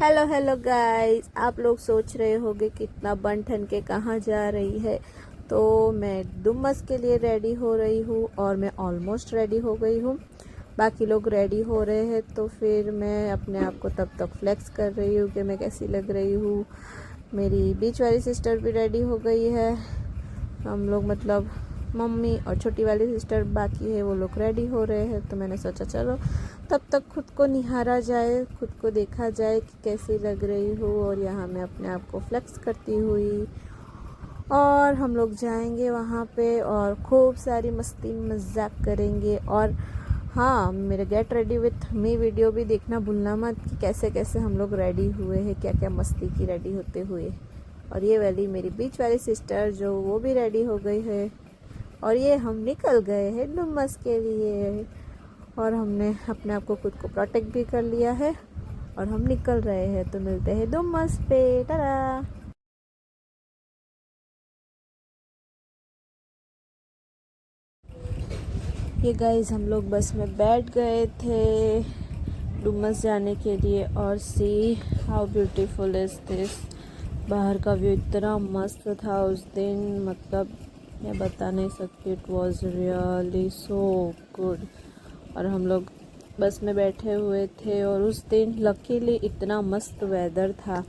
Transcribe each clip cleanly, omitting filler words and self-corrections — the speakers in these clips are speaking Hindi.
हेलो हेलो गाइस, आप लोग सोच रहे होंगे कितना बन ठन के कहाँ जा रही है। तो मैं डुमस के लिए रेडी हो रही हूँ और मैं ऑलमोस्ट रेडी हो गई हूँ। बाकी लोग रेडी हो रहे हैं तो फिर मैं अपने आप को तब तक फ्लेक्स कर रही हूँ कि मैं कैसी लग रही हूँ। मेरी बीच वाली सिस्टर भी रेडी हो गई है। हम लोग मतलब मम्मी और छोटी वाली सिस्टर बाकी है, वो लोग रेडी हो रहे हैं। तो मैंने सोचा चलो तब तक खुद को निहारा जाए, खुद को देखा जाए कि कैसी लग रही हूँ। और यहाँ मैं अपने आप को फ्लेक्स करती हुई और हम लोग जाएंगे वहाँ पे और खूब सारी मस्ती मजाक करेंगे। और हाँ, मेरे get ready with me video भी देखना भूलना मत कि कैसे कैसे हम लोग रेडी हुए हैं, क्या क्या मस्ती की रेडी होते हुए। और ये वाली मेरी बीच वाली सिस्टर जो वो भी रेडी हो गई है। और ये हम निकल गए हैं डुमस के लिए और हमने अपने आप को खुद को प्रोटेक्ट भी कर लिया है और हम निकल रहे हैं। तो मिलते हैं डुमस पे। टाटा। ये गाइस, हम लोग बस में बैठ गए थे डुमस जाने के लिए। और see how beautiful is this. बाहर का व्यू इतना मस्त था उस दिन, मतलब मैं बता नहीं सकती। It was really so good. और हम लोग बस में बैठे हुए थे और उस दिन लकीली इतना मस्त वेदर था,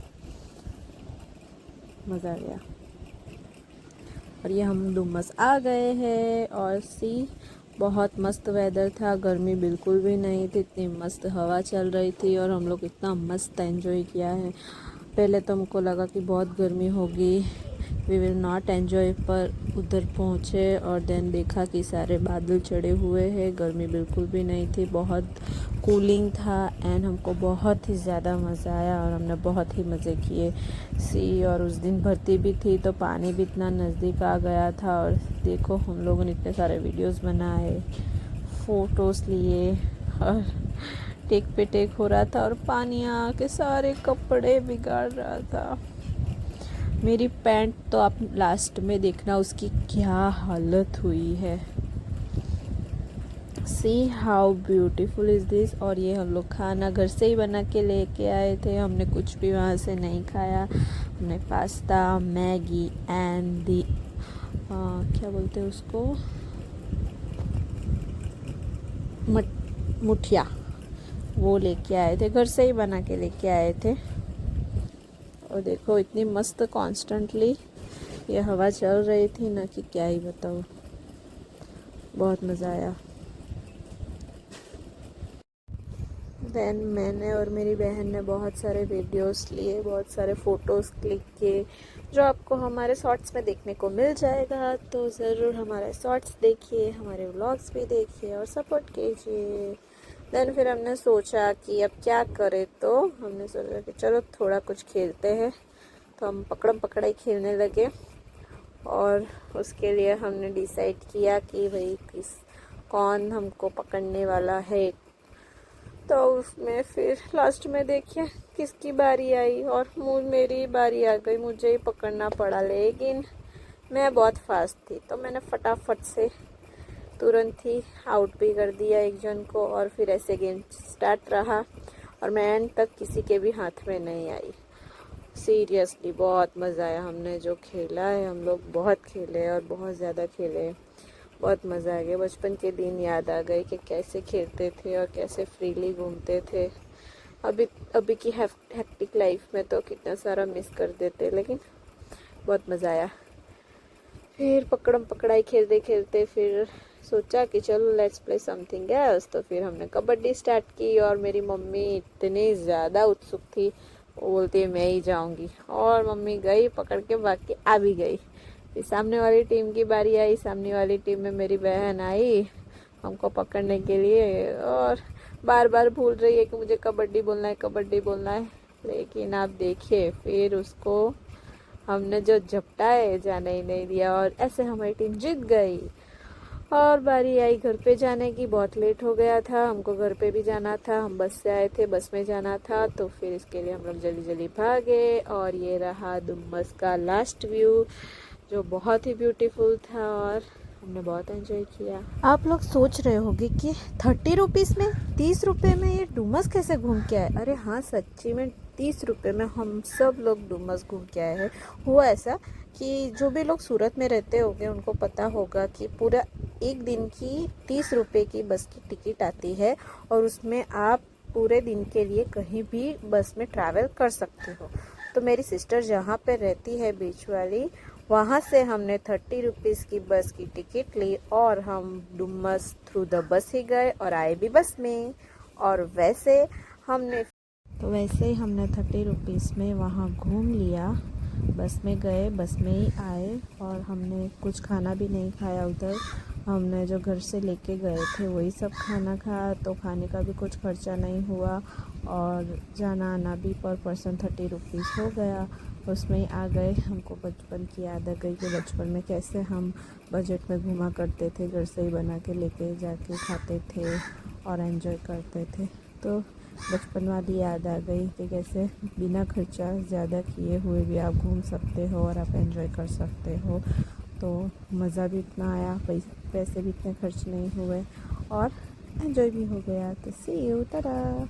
मज़ा आ गया। और ये हम डुमस आ गए हैं और सी बहुत मस्त वेदर था, गर्मी बिल्कुल भी नहीं थी, इतनी मस्त हवा चल रही थी और हम लोग इतना मस्त एंजॉय किया है। पहले तो हमको लगा कि बहुत गर्मी होगी, वी विल नॉट एंजॉय, पर उधर पहुँचे और देन देखा कि सारे बादल चढ़े हुए हैं, गर्मी बिल्कुल भी नहीं थी, बहुत कूलिंग था एंड हमको बहुत ही ज़्यादा मज़ा आया और हमने बहुत ही मज़े किए। सी और उस दिन भरती भी थी तो पानी भी इतना नज़दीक आ गया था। और देखो हम लोगों ने इतने सारे वीडियोस बनाए, फ़ोटोज़ लिए और टेक पे टेक हो रहा था और पानी आके सारे कपड़े बिगाड़ रहा था। मेरी पैंट तो आप लास्ट में देखना उसकी क्या हालत हुई है। See how beautiful is this. और ये हम लोग खाना घर से ही बना के लेके आए थे, हमने कुछ भी वहाँ से नहीं खाया। हमने पास्ता, मैगी एंड दी क्या बोलते हैं उसको, मुठिया, वो लेके आए थे, घर से ही बना के लेके आए थे। और देखो इतनी मस्त कॉन्स्टेंटली ये हवा चल रही थी ना कि क्या ही बताऊँ, बहुत मज़ा आया। देन मैंने और मेरी बहन ने बहुत सारे वीडियोस लिए, बहुत सारे फ़ोटोज़ क्लिक किए, जो आपको हमारे शॉर्ट्स में देखने को मिल जाएगा। तो ज़रूर हमारे शॉर्ट्स देखिए, हमारे व्लॉग्स भी देखिए और सपोर्ट कीजिए। देन फिर हमने सोचा कि अब क्या करें, तो हमने सोचा कि चलो थोड़ा कुछ खेलते हैं। तो हम पकड़म पकड़ाई खेलने लगे और उसके लिए हमने डिसाइड किया कि भाई कौन हमको पकड़ने वाला है। तो उसमें फिर लास्ट में देखिए किसकी बारी आई और मेरी बारी आ गई, मुझे ही पकड़ना पड़ा। लेकिन मैं बहुत फास्ट थी तो मैंने फटाफट से तुरंत ही आउट भी कर दिया एक जन को। और फिर ऐसे गेम स्टार्ट रहा और मैं एंड तक किसी के भी हाथ में नहीं आई। सीरियसली बहुत मज़ा आया, हमने जो खेला है, हम लोग बहुत खेले और बहुत ज़्यादा खेले, बहुत मज़ा आ गया। बचपन के दिन याद आ गए कि कैसे खेलते थे और कैसे फ्रीली घूमते थे। अभी अभी की हेक्टिक लाइफ में तो कितना सारा मिस कर देते, लेकिन बहुत मज़ा आया। फिर पकड़म पकड़ाई खेलते खेलते फिर सोचा कि चलो लेट्स प्ले समथिंग एल्स। तो फिर हमने कबड्डी स्टार्ट की और मेरी मम्मी इतनी ज़्यादा उत्सुक थी, वो बोलती है मैं ही जाऊंगी। और मम्मी गई पकड़ के, भाग के आ भी गई। फिर सामने वाली टीम की बारी आई, सामने वाली टीम में मेरी बहन आई हमको पकड़ने के लिए और बार बार भूल रही है कि मुझे कबड्डी बोलना है, कबड्डी बोलना है। लेकिन आप देखिए फिर उसको हमने जो झपटाए, जाने ही नहीं दिया और ऐसे हमारी टीम जीत गई। और बारी आई घर पे जाने की, बहुत लेट हो गया था, हमको घर पे भी जाना था, हम बस से आए थे, बस में जाना था। तो फिर इसके लिए हम लोग जल्दी जल्दी भागे। और ये रहा डुमस का लास्ट व्यू जो बहुत ही ब्यूटीफुल था और हमने बहुत एंजॉय किया। आप लोग सोच रहे होंगे कि 30 रुपीज़ में 30 रुपये में ये डुमस कैसे घूम के आए। अरे हाँ, सच्ची में 30 रुपये में हम सब लोग डुमस घूम के आए हैं। हुआ ऐसा कि जो भी लोग सूरत में रहते होंगे उनको पता होगा कि पूरा एक दिन की 30 रुपये की बस की टिकट आती है और उसमें आप पूरे दिन के लिए कहीं भी बस में ट्रैवल कर सकते हो। तो मेरी सिस्टर जहाँ पे रहती है बीच वाली, वहाँ से हमने 30 रुपीज़ की बस की टिकट ली और हम डुमस थ्रू द बस ही गए और आए भी बस में। और वैसे ही हमने 30 रुपीज़ में वहाँ घूम लिया, बस में गए, बस में ही आए और हमने कुछ खाना भी नहीं खाया उधर। हमने जो घर से लेके गए थे वही सब खाना खाया, तो खाने का भी कुछ खर्चा नहीं हुआ और जाना आना भी पर पर्सन 30 रुपीज़ हो गया। उसमें ही आ गए। हमको बचपन की याद आ गई कि बचपन में कैसे हम बजट में घूमा करते थे, घर से ही बना के लेके जाके खाते थे और एंजॉय करते थे। तो बचपन वाली याद आ गई कि कैसे बिना खर्चा ज़्यादा किए हुए भी आप घूम सकते हो और आप एंजॉय कर सकते हो। तो मज़ा भी इतना आया, पैसे भी इतने खर्च नहीं हुए और एंजॉय भी हो गया। तो सी यू, टाटा।